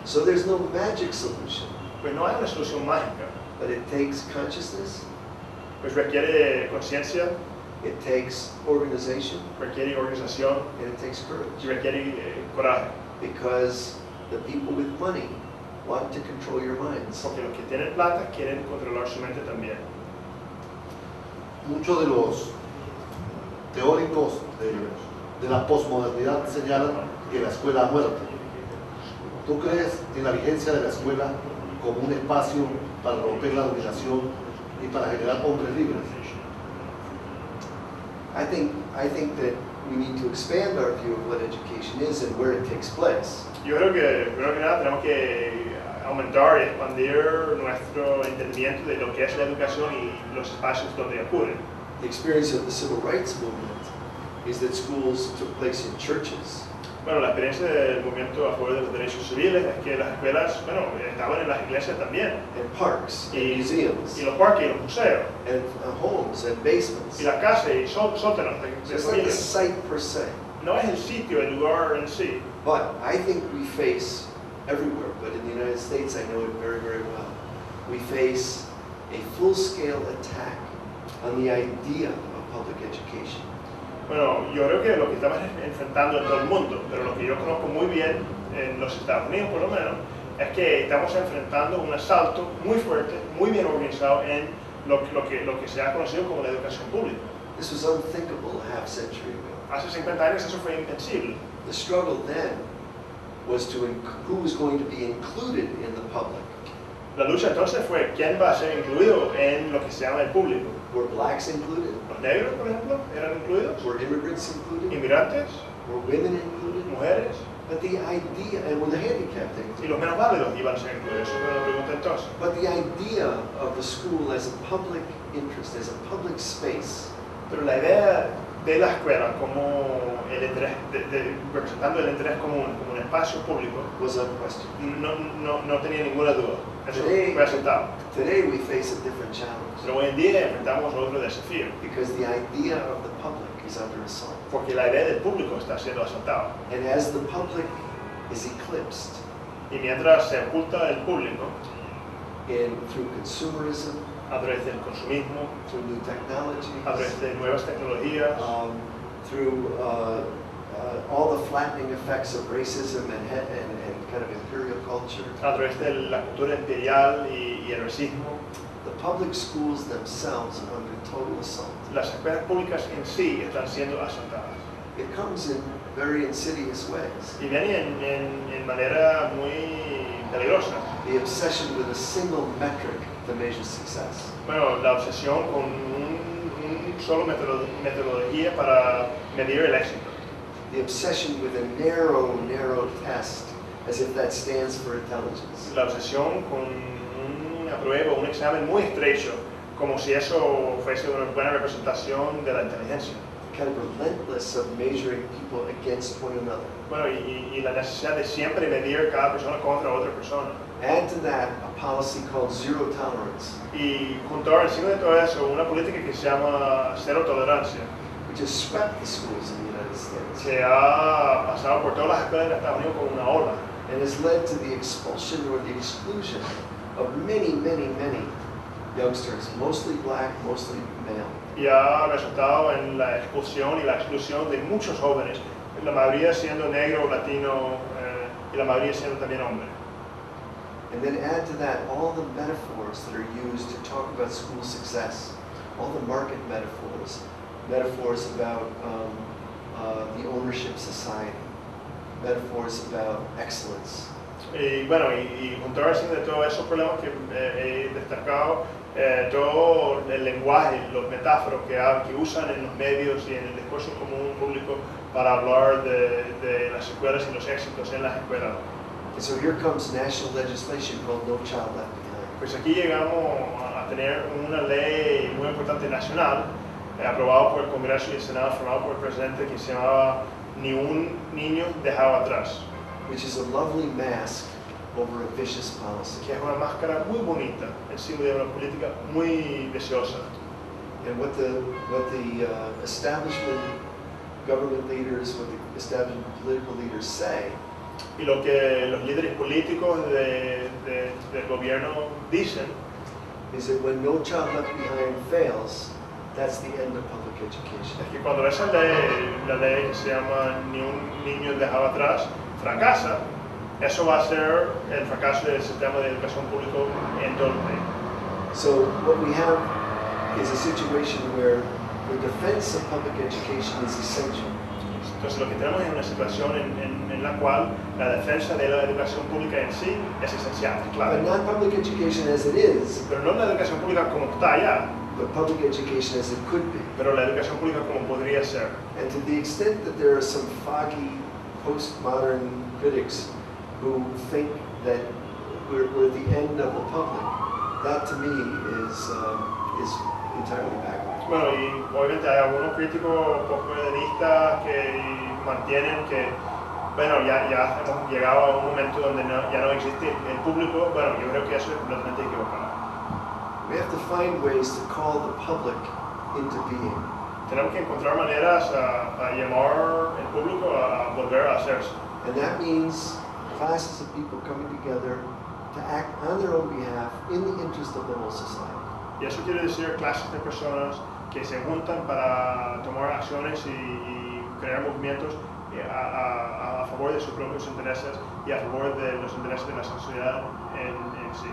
So there's no magic solution, Pues no hay una solución mágica, but it takes consciousness, pues requiere conciencia, it takes organization, requiere organización and it takes courage. y requiere coraje. Because the people with money want to control your minds. Porque los que tienen plata quieren controlar su mente también. Muchos de los teóricos de la posmodernidad señalan que la escuela ha muerto. ¿Tú crees en la vigencia de la escuela como un espacio para romper la dominación y para generar hombres libres? I think that we need to expand our view of what education is and where it takes place. Yo creo que, primero que nada, tenemos que aumentar y expandir nuestro entendimiento de lo que es la educación y los espacios donde ocurre. The experience of the civil rights movement is that schools took place in churches. Bueno, la experiencia del movimiento a favor de los derechos civiles es que las escuelas, bueno, estaban en las iglesias también. And parks, and museums, Y los parques y los museos. and homes, and basements. Y las casas y sótanos de So it's not the familias. site per se. No es el sitio, el lugar en sí. But I think we face everywhere, but in the United States I know it very, very well. We face a full-scale attack on the idea of public education. Bueno, yo creo que lo que estamos enfrentando en todo el mundo, pero lo que yo conozco muy bien en los Estados Unidos por lo menos, es que estamos enfrentando un asalto muy fuerte, muy bien organizado en lo que se ha conocido como la educación pública. This was unthinkable a half century ago. Hace 50 años eso fue impensable. The struggle then was to who was going to be included in the public. La lucha entonces fue quién va a ser incluido en lo que se llama el público. Were blacks included? Los negros, por ejemplo, eran incluidos, Were immigrants included? inmigrantes, Were women included? mujeres But the idea, and were the handicapped y included? los menos válidos iban a ser incluidos. Eso fue la pregunta entonces. But the idea of the school as a public interest, as a public space, Pero la idea de la escuela como el interés, representando el interés común, como un espacio público, was unquestioned. no tenía ninguna duda. Eso Today, fue aceptado. today we face a different challenge Pero hoy en día enfrentamos otro desafío, because the idea of the public is under assault. porque la idea del público está siendo asaltada. And as the public is eclipsed Y mientras se oculta el público through consumerism, a través del consumismo, through new technologies, a través de nuevas tecnologías, through all the flattening effects of racism and kind of imperial culture, a través de la cultura imperial y el racismo, the public schools themselves are under total assault. las escuelas públicas en sí están siendo asaltadas. It comes in very insidious ways. Y vienen en manera muy peligrosa. The obsession with a single metric to measure success. Bueno, la obsesión con un solo metodología para medir el éxito. The obsession with a narrow test, as if that stands for intelligence. La obsesión con una prueba, un examen muy estrecho, como si eso fuese una buena representación de la inteligencia. Kind of relentless of measuring people against one another. Bueno, y la necesidad de siempre medir cada persona contra otra persona. Add to that a policy called zero tolerance, Y junto encima de todo eso, una política que se llama cero tolerancia, which has swept the schools in the United States se ha pasado por todas las escuelas de Estados Unidos como una ola. and has led to the expulsion or the exclusion of many youngsters, mostly black, mostly male. Y ha resultado en la expulsión y la exclusión de muchos jóvenes, la mayoría siendo negro, latino y la mayoría siendo también hombre. And then add to that all the metaphors that are used to talk about school success, all the market metaphors, metaphors about the ownership society, metaphors about excellence. Y bueno, y juntar encima de todos esos problemas que he destacado, todo el lenguaje, los metáforos que usan en los medios y en el discurso común público para hablar de las escuelas y los éxitos en las escuelas. And so here comes national legislation called No Child Left Behind. Pues aquí llegamos a tener una ley muy importante nacional, aprobada por el Congreso y el Senado, formado por el presidente, que se llamaba Ni un niño dejado atrás, Which is a lovely mask over a vicious policy. que es una máscara muy bonita encima de una política muy viciosa. And what the establishment government leaders, what the establishment political leaders say Y lo que los líderes políticos del gobierno dicen is that when No Child Left Behind fails, that's the end of public education. es que cuando esa ley, la ley que se llama Ni un niño dejado atrás, fracasa, eso va a ser el fracaso del sistema de educación público en todo el país. So what we have is a situation where the defense of public education is essential. Entonces lo que tenemos es una situación en la cual la defensa de la educación pública en sí es esencial, But claro. not public education as it is, Pero no la educación pública como está allá, but public education as it could be. pero la educación pública como podría ser. And to the extent that there are some foggy postmodern critics who think that we're at the end of the public, that to me is entirely backward. Bueno, y obviamente hay algunos críticos postmodernistas que mantienen que, bueno, ya hemos llegado a un momento donde ya no existe el público. Bueno, yo creo que eso es completamente equivocado. We have to find ways to call the public into being. Tenemos que encontrar maneras a llamar el público a volver a hacerse. And that means classes of people coming together to act on their own behalf in the interest of the whole society. Y eso quiere decir clases de personas que se juntan para tomar acciones y crear movimientos a favor de sus propios intereses y a favor de los intereses de la sociedad en sí.